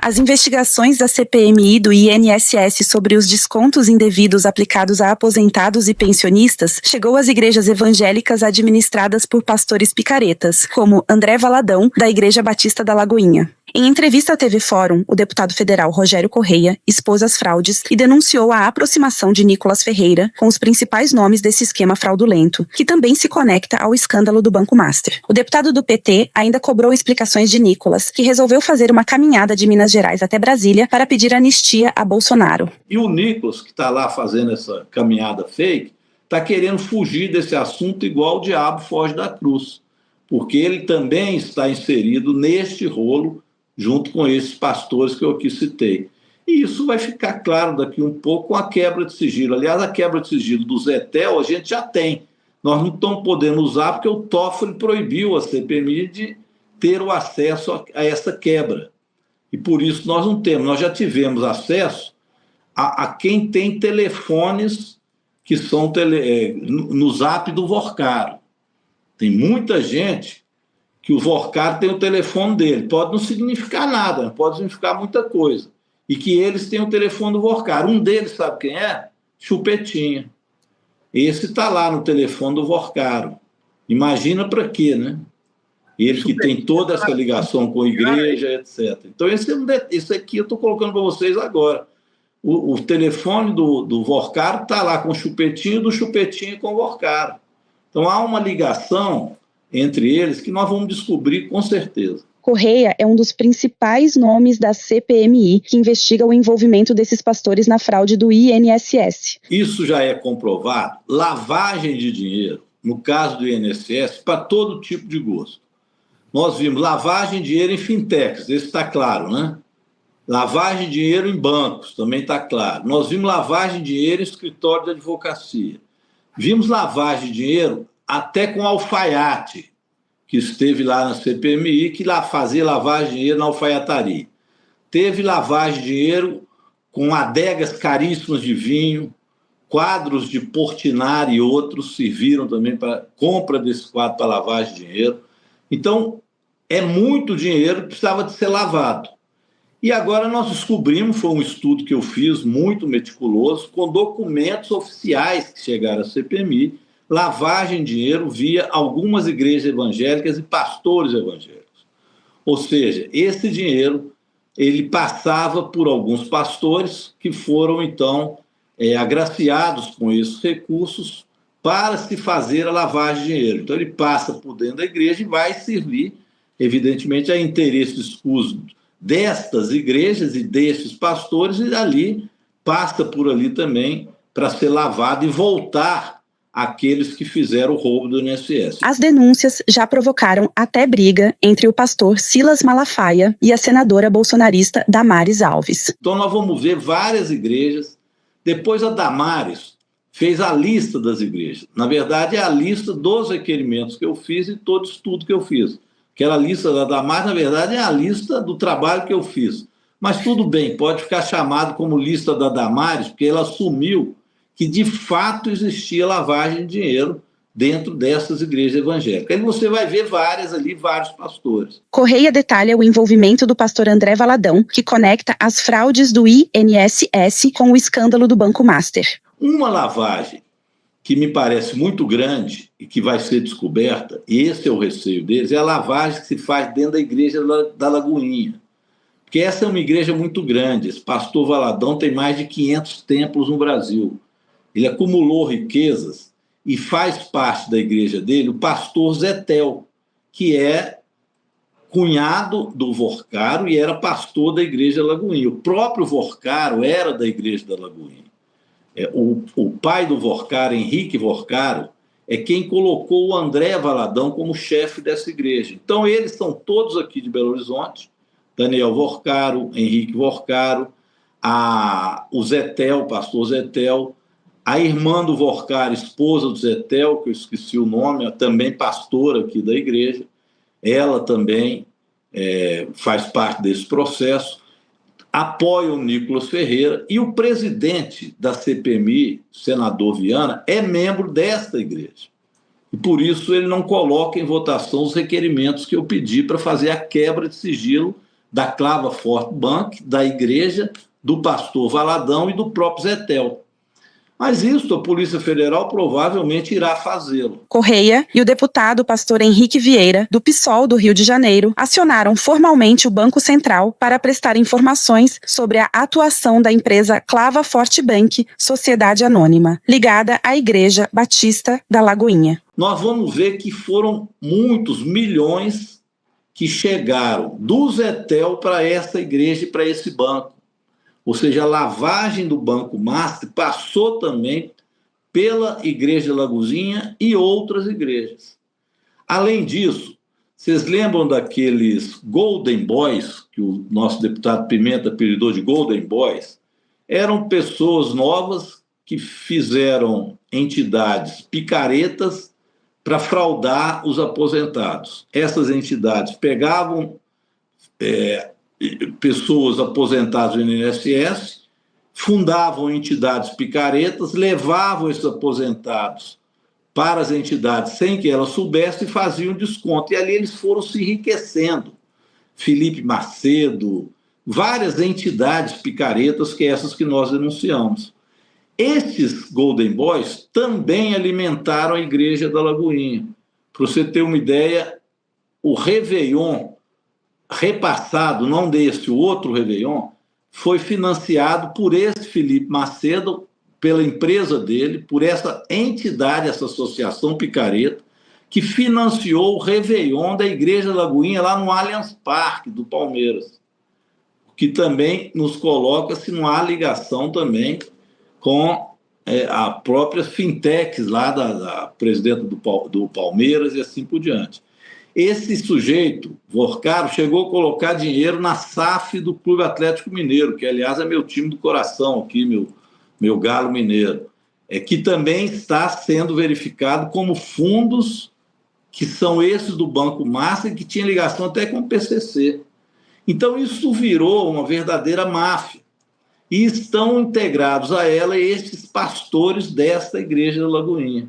As investigações da CPMI e do INSS sobre os descontos indevidos aplicados a aposentados e pensionistas chegou às igrejas evangélicas administradas por pastores picaretas, como André Valadão, da Igreja Batista da Lagoinha. Em entrevista à TV Fórum, o deputado federal Rogério Correia expôs as fraudes e denunciou a aproximação de Nicolas Ferreira com os principais nomes desse esquema fraudulento, que também se conecta ao escândalo do Banco Master. O deputado do PT ainda cobrou explicações de Nicolas, que resolveu fazer uma caminhada de Minas Gerais até Brasília para pedir anistia a Bolsonaro. E o Nicolas, que está lá fazendo essa caminhada fake, está querendo fugir desse assunto igual o diabo foge da cruz, porque ele também está inserido neste rolo junto com esses pastores que eu aqui citei. E isso vai ficar claro daqui um pouco com a quebra de sigilo. Aliás, a quebra de sigilo do Zetel a gente já tem. Nós não estamos podendo usar porque o Toffoli proibiu a CPMI de ter o acesso a essa quebra. E por isso nós não temos. Nós já tivemos acesso a quem tem telefones que são no zap do Vorcaro. Tem muita gente que o Vorcaro tem o telefone dele. Pode não significar nada, pode significar muita coisa. E que eles têm o telefone do Vorcaro. Um deles, sabe quem é? Chupetinha. Esse está lá no telefone do Vorcaro. Imagina para quê, né? Ele que tem toda essa ligação com a igreja, etc. Então, esse aqui eu estou colocando para vocês agora. O telefone do Vorcaro está lá com o Chupetinho, do Chupetinho com o Vorcaro. Então, há uma ligação entre eles que nós vamos descobrir com certeza. Correia é um dos principais nomes da CPMI que investiga o envolvimento desses pastores na fraude do INSS. Isso já é comprovado. Lavagem de dinheiro, no caso do INSS, para todo tipo de gosto. Nós vimos lavagem de dinheiro em fintechs, esse está claro, né? Lavagem de dinheiro em bancos, também está claro. Nós vimos lavagem de dinheiro em escritório de advocacia. Vimos lavagem de dinheiro até com alfaiate, que esteve lá na CPMI, que lá fazia lavagem de dinheiro na alfaiataria. Teve lavagem de dinheiro com adegas caríssimas de vinho, quadros de Portinari e outros serviram também para compra desse quadro para lavagem de dinheiro. Então, é muito dinheiro que precisava de ser lavado. E agora nós descobrimos, foi um estudo que eu fiz, muito meticuloso, com documentos oficiais que chegaram à CPMI, lavagem de dinheiro via algumas igrejas evangélicas e pastores evangélicos. Ou seja, esse dinheiro ele passava por alguns pastores que foram, então, agraciados com esses recursos para se fazer a lavagem de dinheiro. Então, ele passa por dentro da igreja e vai servir, evidentemente, a interesses escusos destas igrejas e destes pastores, e ali passa por ali também para ser lavado e voltar àqueles que fizeram o roubo do INSS. As denúncias já provocaram até briga entre o pastor Silas Malafaia e a senadora bolsonarista Damares Alves. Então nós vamos ver várias igrejas. Depois a Damares fez a lista das igrejas. Na verdade, é a lista dos requerimentos que eu fiz e todo estudo que eu fiz. Aquela lista da Damares, na verdade, é a lista do trabalho que eu fiz. Mas tudo bem, pode ficar chamado como lista da Damares, porque ela assumiu que, de fato, existia lavagem de dinheiro dentro dessas igrejas evangélicas. Aí você vai ver várias ali, vários pastores. Correia detalha o envolvimento do pastor André Valadão, que conecta as fraudes do INSS com o escândalo do Banco Master. Uma lavagem que me parece muito grande e que vai ser descoberta, e esse é o receio deles, é a lavagem que se faz dentro da igreja da Lagoinha. Porque essa é uma igreja muito grande. Esse pastor Valadão tem mais de 500 templos no Brasil. Ele acumulou riquezas e faz parte da igreja dele o pastor Zetel, que é cunhado do Vorcaro e era pastor da igreja Lagoinha. O próprio Vorcaro era da igreja da Lagoinha. O pai do Vorcaro, Henrique Vorcaro, é quem colocou o André Valadão como chefe dessa igreja. Então, eles são todos aqui de Belo Horizonte, Daniel Vorcaro, Henrique Vorcaro, o Zetel, o pastor Zetel, a irmã do Vorcaro, esposa do Zetel, que eu esqueci o nome, também pastora aqui da igreja, ela também faz parte desse processo, apoia o Nicolas Ferreira, e o presidente da CPMI, senador Viana, é membro desta igreja. E por isso ele não coloca em votação os requerimentos que eu pedi para fazer a quebra de sigilo da Clava Forte Bank, da igreja, do pastor Valadão e do próprio Zetel. Mas isso a Polícia Federal provavelmente irá fazê-lo. Correia e o deputado pastor Henrique Vieira, do PSOL do Rio de Janeiro, acionaram formalmente o Banco Central para prestar informações sobre a atuação da empresa Clava Forte Bank, Sociedade Anônima, ligada à Igreja Batista da Lagoinha. Nós vamos ver que foram muitos milhões que chegaram do Zetel para essa igreja e para esse banco. Ou seja, a lavagem do Banco Master passou também pela Igreja Lagoinha e outras igrejas. Além disso, vocês lembram daqueles Golden Boys, que o nosso deputado Pimenta apelidou de Golden Boys? Eram pessoas novas que fizeram entidades picaretas para fraudar os aposentados. Essas entidades pegavam pessoas aposentadas no INSS, fundavam entidades picaretas, levavam esses aposentados para as entidades sem que elas soubessem e faziam desconto. E ali eles foram se enriquecendo. Felipe Macedo, várias entidades picaretas, que essas que nós denunciamos. Esses Golden Boys também alimentaram a Igreja da Lagoinha. Para você ter uma ideia, o Réveillon repassado, não desse, o outro Réveillon, foi financiado por esse Felipe Macedo, pela empresa dele, por essa entidade, essa associação picareta, que financiou o Réveillon da Igreja Lagoinha lá no Allianz Parque do Palmeiras, que também nos coloca se não há ligação também com a própria fintechs lá da presidenta do Palmeiras e assim por diante. Esse sujeito, Vorcaro, chegou a colocar dinheiro na SAF do Clube Atlético Mineiro, que, aliás, é meu time do coração aqui, meu galo mineiro, que também está sendo verificado como fundos que são esses do Banco Master, que tinha ligação até com o PCC. Então, isso virou uma verdadeira máfia. E estão integrados a ela estes pastores desta Igreja da Lagoinha.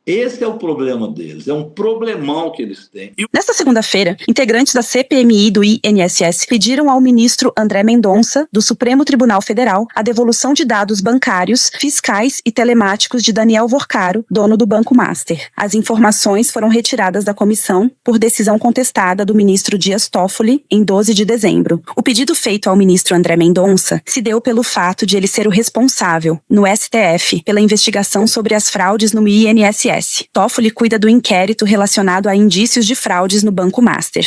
Esse é o problema deles, é um problemão que eles têm. Nesta segunda-feira, integrantes da CPMI do INSS pediram ao ministro André Mendonça, do Supremo Tribunal Federal, a devolução de dados bancários, fiscais e telemáticos de Daniel Vorcaro, dono do Banco Master. As informações foram retiradas da comissão por decisão contestada do ministro Dias Toffoli em 12 de dezembro. O pedido feito ao ministro André Mendonça se deu pelo fato de ele ser o responsável, no STF, pela investigação sobre as fraudes no INSS. Toffoli cuida do inquérito relacionado a indícios de fraudes no Banco Master.